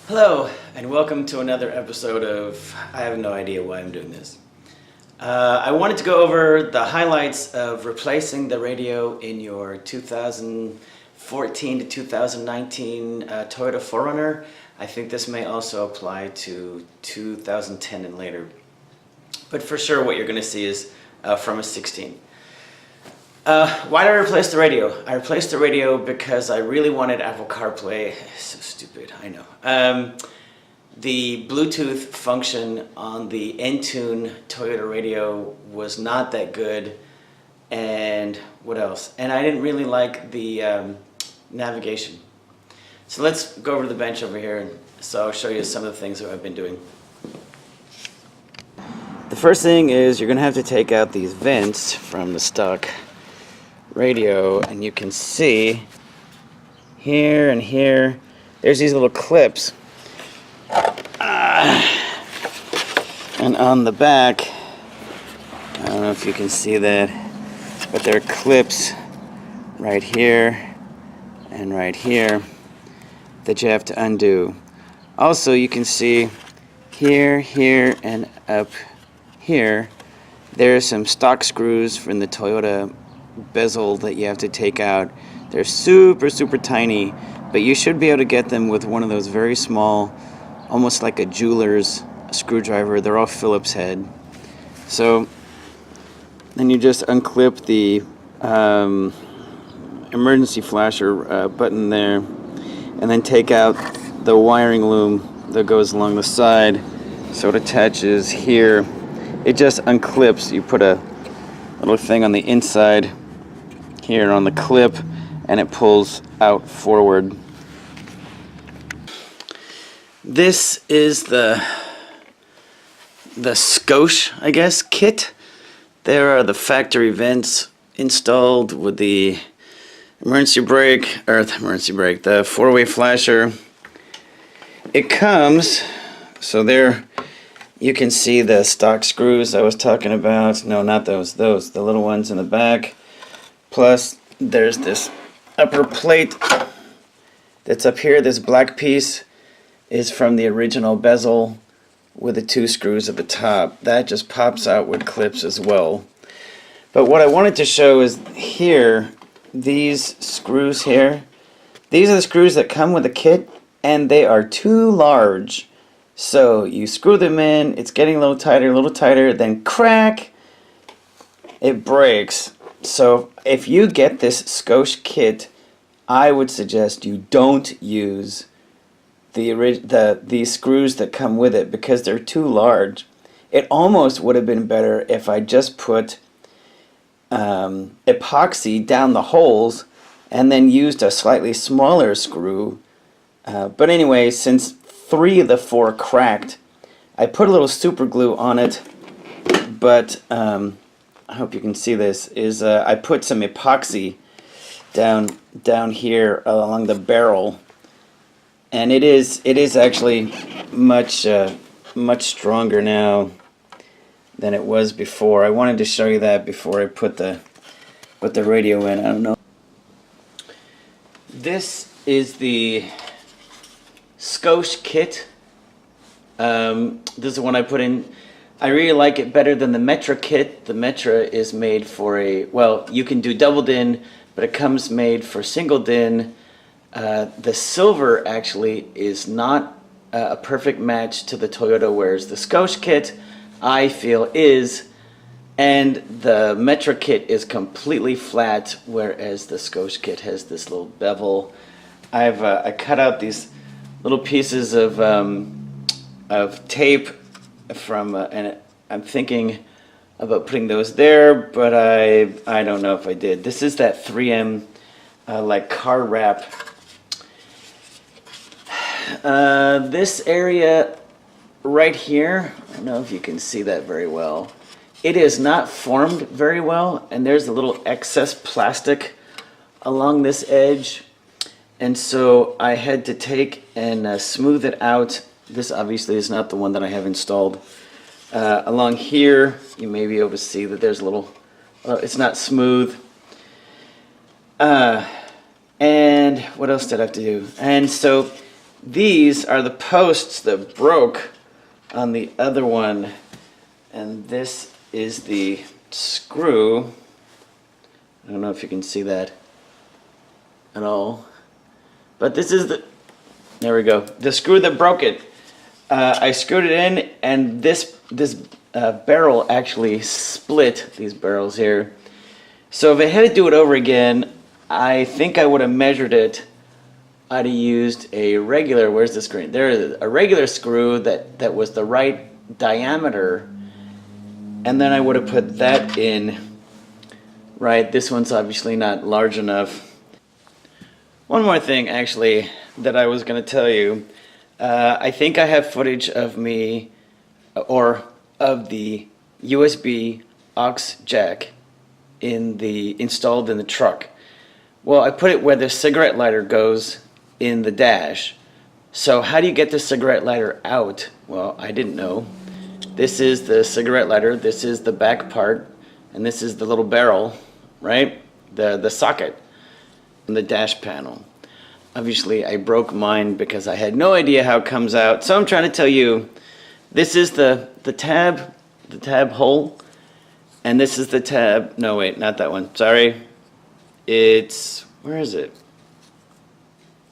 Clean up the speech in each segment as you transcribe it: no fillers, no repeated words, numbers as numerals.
Hello, and welcome to another episode of I have no idea why I'm doing this. I wanted to go over the highlights of replacing the radio in your 2014 to 2019 Toyota 4Runner. I think this may also apply to 2010 and later. But for sure what you're going to see is from a 16. Why did I replace the radio? I replaced the radio because I really wanted Apple CarPlay. So stupid, I know. The Bluetooth function on the Entune Toyota radio was not that good. And what else? And I didn't really like the navigation. So let's go over to the bench over here, and so I'll show you some of the things that I've been doing. The first thing is you're going to have to take out these vents from the stock radio, and you can see here and here there's these little clips, and on the back, I don't know if you can see that, but there are clips right here and right here that you have to undo. Also, you can see here, here, and up here there's some stock screws from the Toyota bezel that you have to take out. They're super tiny, but you should be able to get them with one of those very small, almost like a jeweler's screwdriver. They're all Phillips head. So then you just unclip the emergency flasher button there, and then take out the wiring loom that goes along the side so it attaches here. It just unclips. You put a little thing on the inside here on the clip, and it pulls out forward. This is the Scosche, I guess, kit. There are the factory vents installed with the emergency brake, the four-way flasher. It comes, so there you can see the stock screws I was talking about. No, not those, the little ones in the back. Plus, there's this upper plate that's up here. This black piece is from the original bezel with the two screws at the top. That just pops out with clips as well. But what I wanted to show is here, these screws here. These are the screws that come with the kit, and they are too large. So you screw them in, it's getting a little tighter, then crack, it breaks. So if you get this Scosche kit, I would suggest you don't use the screws that come with it because they're too large. It almost would have been better if I just put epoxy down the holes and then used a slightly smaller screw. But anyway, since 3 of the 4 cracked, I put a little super glue on it, but I hope you can see this, is I put some epoxy down here along the barrel, and it is actually much stronger now than it was before. I wanted to show you that before I put the radio in. I don't know. This is the Scosche kit. This is the one I put in. I really like it better than the Metra kit. The Metra is made for well, you can do double din, but it comes made for single din. The silver actually is not a perfect match to the Toyota, whereas the Scosche kit, I feel, is. And the Metra kit is completely flat, whereas the Scosche kit has this little bevel. I cut out these little pieces of tape from, and I'm thinking about putting those there, but I don't know if I did. This is that 3M like car wrap. This area right here, I don't know if you can see that very well. It is not formed very well, and there's a little excess plastic along this edge, and so I had to take and smooth it out. This obviously is not the one that I have installed. Along here, you may be able to see that there's a little, it's not smooth. And what else did I have to do? And so these are the posts that broke on the other one, and this is the screw. I don't know if you can see that at all, but this is the, there we go, the screw that broke it. I screwed it in, and this barrel actually split, these barrels here. So if I had to do it over again, I think I would have measured it. I'd have used a regular, where's the screen? There is a regular screw that was the right diameter, and then I would have put that in. Right, this one's obviously not large enough. One more thing actually that I was going to tell you. I think I have footage of me, or of the USB aux jack installed in the truck. Well, I put it where the cigarette lighter goes in the dash. So how do you get the cigarette lighter out? Well, I didn't know. This is the cigarette lighter, this is the back part, and this is the little barrel, right? The socket in the dash panel. Obviously, I broke mine because I had no idea how it comes out. So I'm trying to tell you, this is the tab hole, and this is the tab. No, wait, not that one. Sorry. It's, where is it?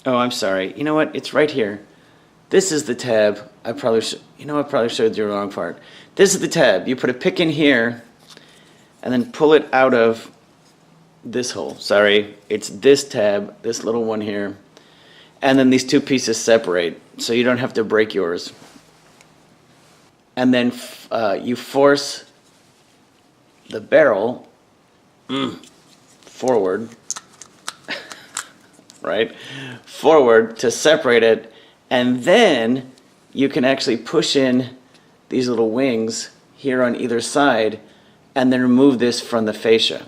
Oh, I'm sorry. You know what? It's right here. This is the tab. I probably showed you the wrong part. This is the tab. You put a pick in here, and then pull it out of this hole. Sorry, it's this tab, this little one here. And then these two pieces separate, so you don't have to break yours. And then you force the barrel forward, right? Forward to separate it, and then you can actually push in these little wings here on either side, and then remove this from the fascia.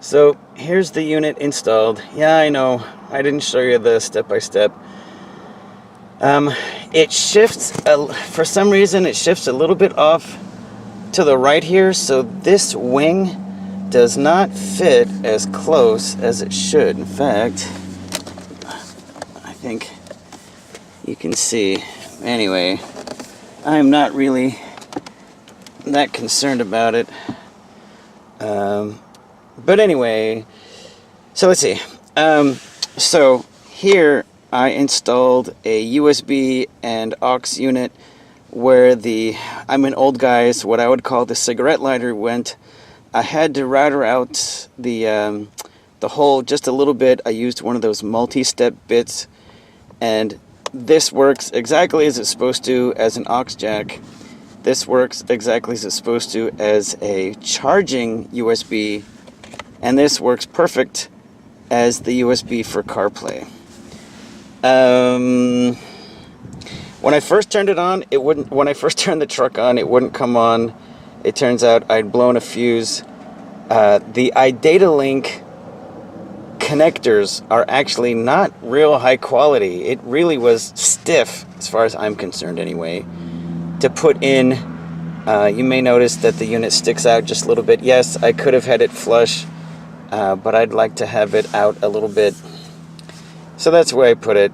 So here's the unit installed. Yeah, I know, I didn't show you the step-by-step. It shifts, for some reason it shifts a little bit off to the right here, so this wing does not fit as close as it should. In fact, I think you can see. Anyway, I'm not really that concerned about it. But anyway, so let's see. So here I installed a USB and aux unit where I'm an old guy, so what I would call the cigarette lighter went. I had to router out the hole just a little bit. I used one of those multi-step bits, and this works exactly as it's supposed to as an aux jack. This works exactly as it's supposed to as a charging USB, and this works perfect as the USB for CarPlay. When I first turned it on, it wouldn't. When I first turned the truck on, it wouldn't come on. It turns out I'd blown a fuse. The Idatalink connectors are actually not real high quality. It really was stiff, as far as I'm concerned anyway, to put in. You may notice that the unit sticks out just a little bit. Yes, I could have had it flush, but I'd like to have it out a little bit. So that's where I put it.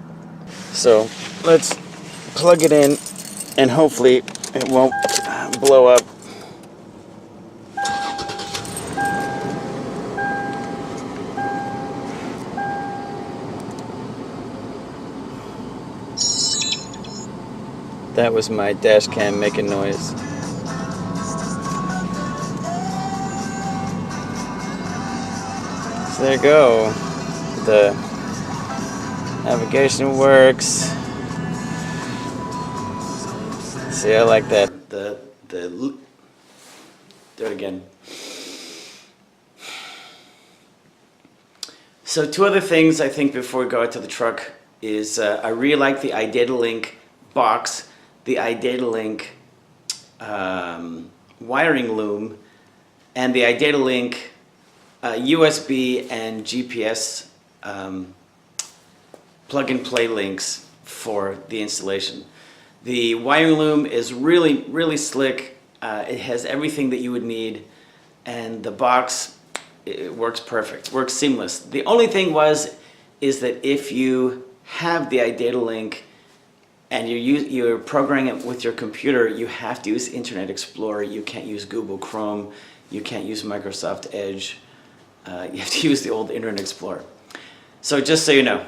So let's plug it in, and hopefully it won't blow up. That was my dash cam making noise. So there you go. The navigation works. See, I like that. Do it again. So two other things I think before we go out to the truck is I really like the Idatalink box, the Idatalink wiring loom, and the Idatalink USB and GPS plug-and-play links for the installation. The wiring loom is really, really slick. It has everything that you would need, and the box, it works perfect, works seamless. The only thing is that if you have the Idatalink and you're programming it with your computer, you have to use Internet Explorer. You can't use Google Chrome. You can't use Microsoft Edge. You have to use the old Internet Explorer. So just so you know,